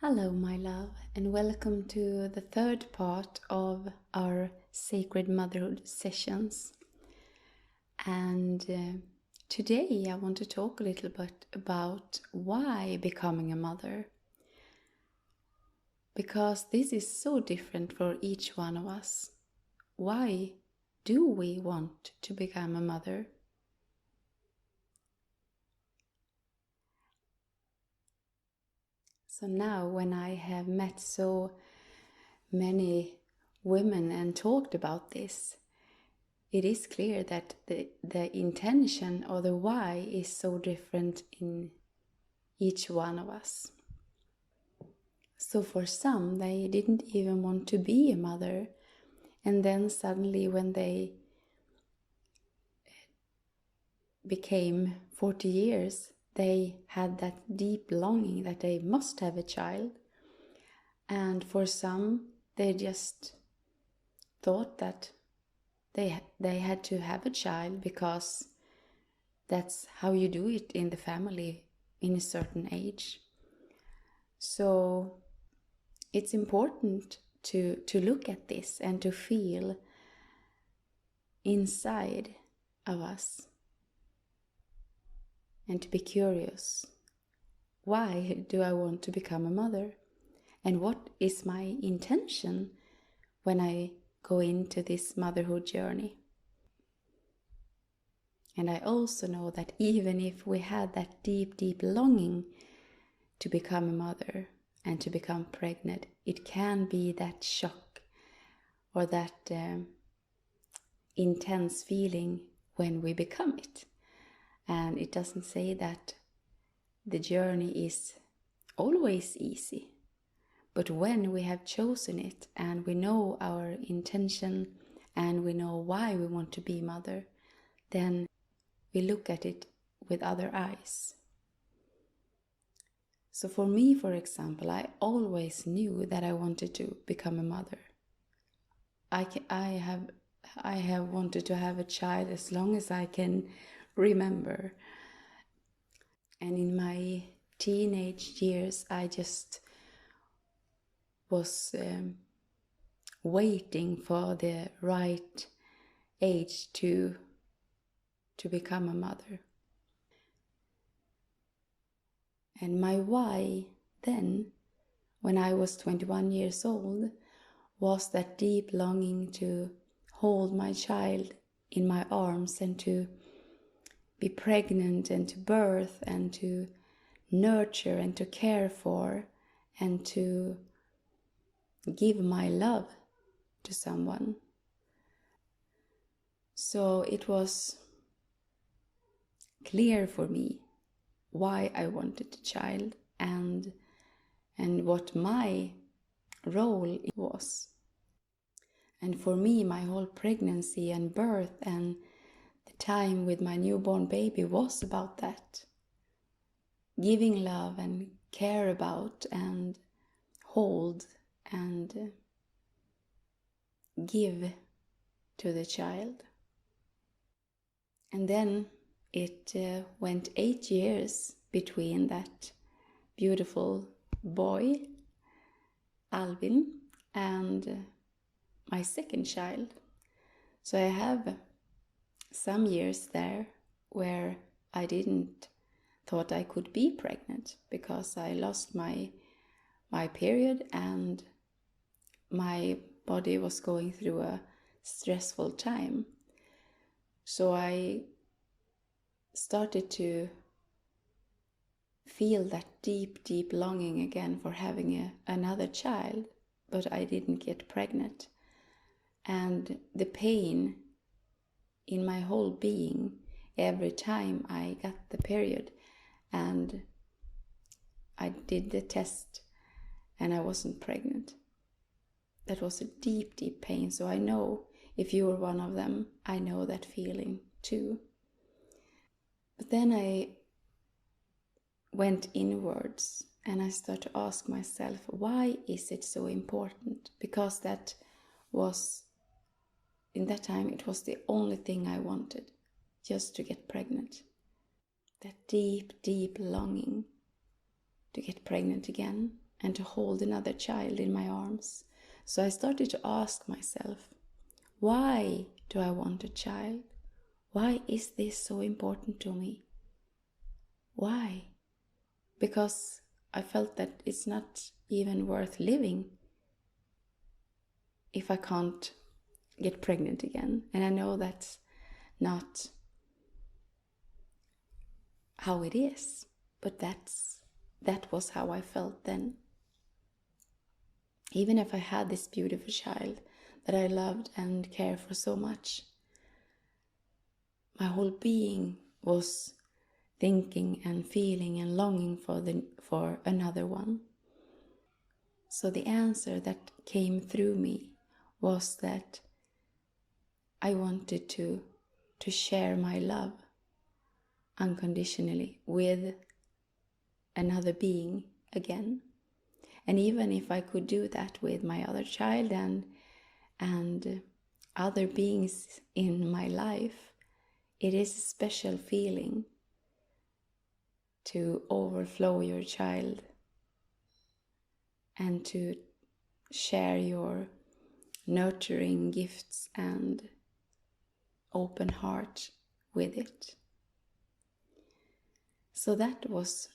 Hello, my love, and welcome to the third part of our Sacred Motherhood sessions. And today I want to talk a little bit about why becoming a mother. Because this is so different for each one of us. Why do we want to become a mother? So now when I have met so many women and talked about this, it is clear that the intention or the why is so different in each one of us. So for some, they didn't even want to be a mother. And then suddenly when they became 40 years, they had that deep longing that they must have a child. And for some, they just thought that they had to have a child because that's how you do it in the family in a certain age. So it's important to look at this and to feel inside of us and to be curious. Why do I want to become a mother? And what is my intention when I go into this motherhood journey? And I also know that even if we had that deep, deep longing to become a mother and to become pregnant, it can be that shock or that intense feeling when we become it. And it doesn't say that the journey is always easy. But when we have chosen it and we know our intention and we know why we want to be mother, then we look at it with other eyes. So for me, for example, I always knew that I wanted to become a mother. I have wanted to have a child as long as I can remember. And in my teenage years, I just was waiting for the right age to become a mother. And my why then, when I was 21 years old, was that deep longing to hold my child in my arms and to be pregnant and to birth and to nurture and to care for and to give my love to someone. So it was clear for me why I wanted a child and what my role was. And for me, my whole pregnancy and birth and the time with my newborn baby was about that. Giving love and care about and hold and give to the child. And then it went 8 years between that beautiful boy, Alvin, and my second child. So I have some years there where I didn't thought I could be pregnant because I lost my period and my body was going through a stressful time. So I started to feel that deep, deep longing again for having another child, but I didn't get pregnant. And the pain in my whole being every time I got the period and I did the test and I wasn't pregnant. That was a deep, deep pain. So I know if you were one of them, I know that feeling too. But then I went inwards and I started to ask myself, why is it so important? Because that was, in that time, it was the only thing I wanted, just to get pregnant. That deep, deep longing to get pregnant again and to hold another child in my arms. So I started to ask myself, why do I want a child? Why is this so important to me? Why? Because I felt that it's not even worth living if I can't get pregnant again. And I know that's not how it is, but that was how I felt then. Even if I had this beautiful child that I loved and cared for so much, my whole being was thinking and feeling and longing for another one. So the answer that came through me was that I wanted to share my love unconditionally with another being again. And even if I could do that with my other child and other beings in my life, it is a special feeling to overflow your child and to share your nurturing gifts and open heart with it. So that was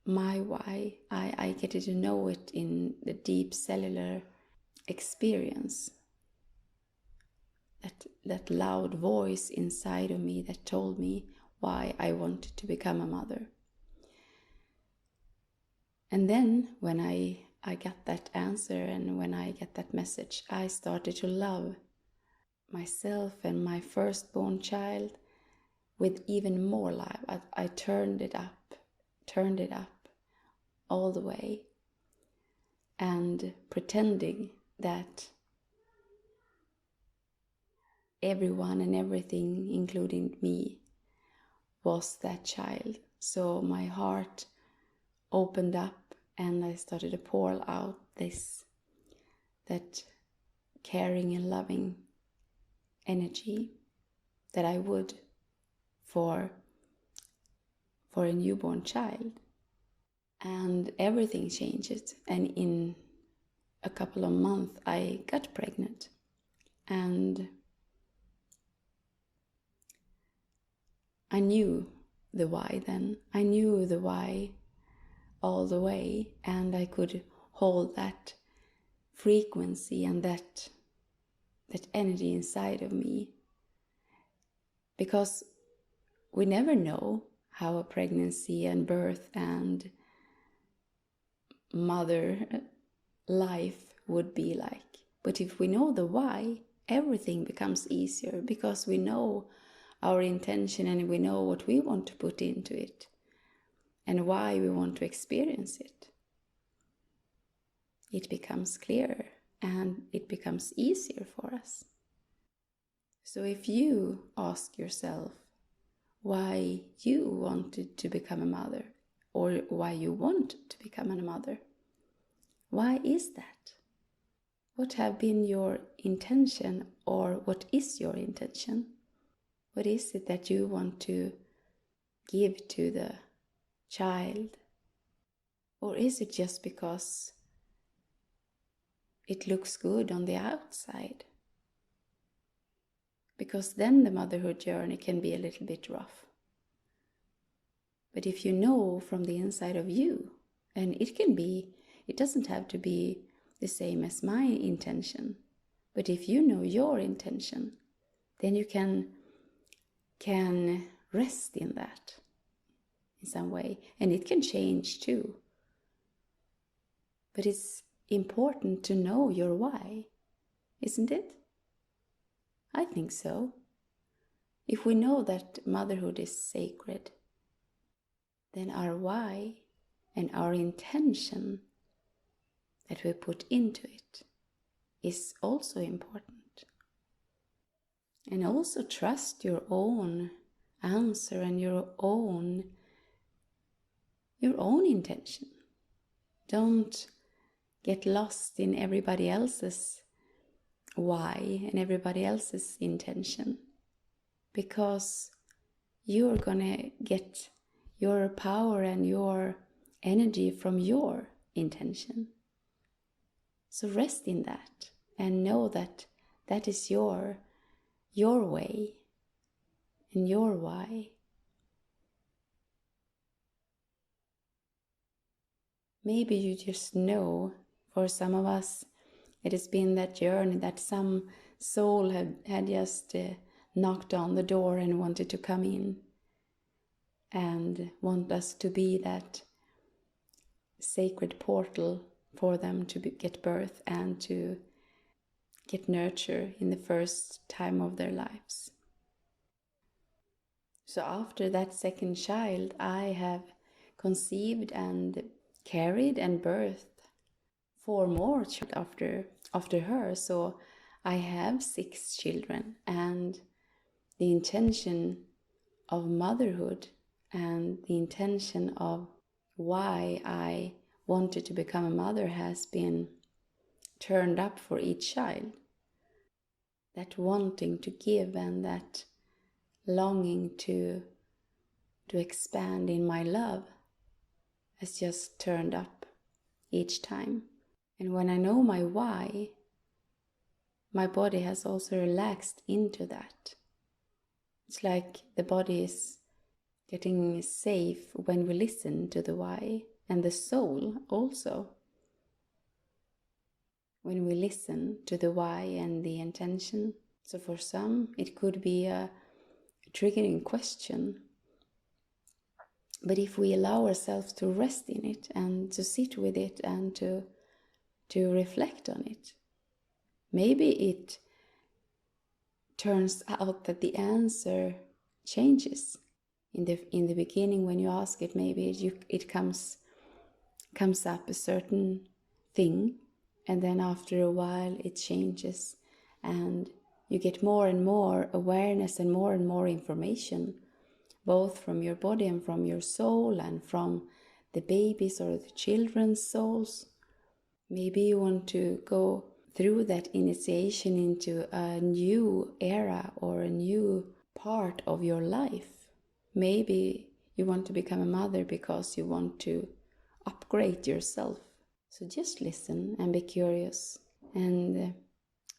my why. I get to know it in the deep cellular experience. That loud voice inside of me that told me why I wanted to become a mother. And then when I got that answer and when I got that message, I started to love myself and my firstborn child with even more love. I turned it up all the way, and pretending that everyone and everything, including me, was that child. So my heart opened up and I started to pour out that caring and loving energy that I would for a newborn child. And everything changed, and in a couple of months I got pregnant. And I knew the why then. I knew the why all the way, and I could hold that frequency and that energy inside of me. Because we never know how a pregnancy and birth and mother life would be like. But if we know the why, everything becomes easier, because we know our intention and we know what we want to put into it and why we want to experience it. It becomes clearer and it becomes easier for us. So if you ask yourself why you wanted to become a mother, or why you want to become a mother, why is that? What have been your intention, or what is your intention? What is it that you want to give to the child? Or is it just because it looks good on the outside? Because then the motherhood journey can be a little bit rough. But if you know from the inside of you, and it doesn't have to be the same as my intention, but if you know your intention, then you can rest in that in some way, and it can change too. But it's important to know your why, isn't it? I think so. If we know that motherhood is sacred, then our why and our intention that we put into it is also important. And also trust your own answer and your own intention. Don't get lost in everybody else's why and everybody else's intention, because you're gonna get your power and your energy from your intention. So rest in that and know that that is your way and your why. Maybe you just know, for some of us, it has been that journey that some soul had just knocked on the door and wanted to come in and want us to be that sacred portal for them to get birth and to get nurture in the first time of their lives. So after that second child, I have conceived and carried and birthed 4 more children after her. So I have 6 children, and the intention of motherhood and the intention of why I wanted to become a mother has been turned up for each child. That wanting to give and that longing to expand in my love has just turned up each time. And when I know my why, my body has also relaxed into that. It's like the body is getting safe when we listen to the why, and the soul also. When we listen to the why and the intention. So for some, it could be a triggering question. But if we allow ourselves to rest in it and to sit with it and to reflect on it, maybe it turns out that the answer changes. In the beginning, when you ask it, maybe it comes up a certain thing, and then after a while it changes, and you get more and more awareness and more information, both from your body and from your soul and from the babies or the children's souls. Maybe you want to go through that initiation into a new era or a new part of your life. Maybe you want to become a mother because you want to upgrade yourself. So just listen and be curious and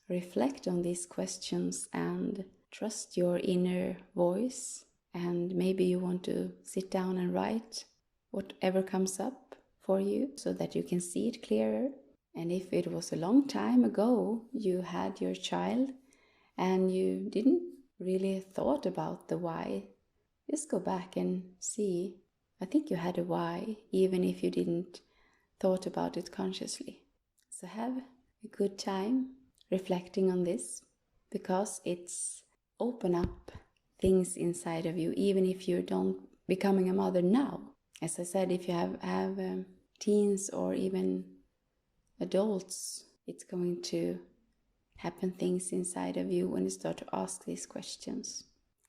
reflect on these questions and trust your inner voice. And maybe you want to sit down and write whatever comes up for you so that you can see it clearer. And if it was a long time ago you had your child and you didn't really thought about the why, just go back and see. I think you had a why, even if you didn't thought about it consciously. So have a good time reflecting on this, because it's open up things inside of you, even if you don't becoming a mother now. As I said, if you have teens or even adults, it's going to happen things inside of you when you start to ask these questions.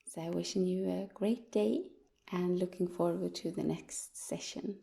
So I'm wishing you a great day and looking forward to the next session.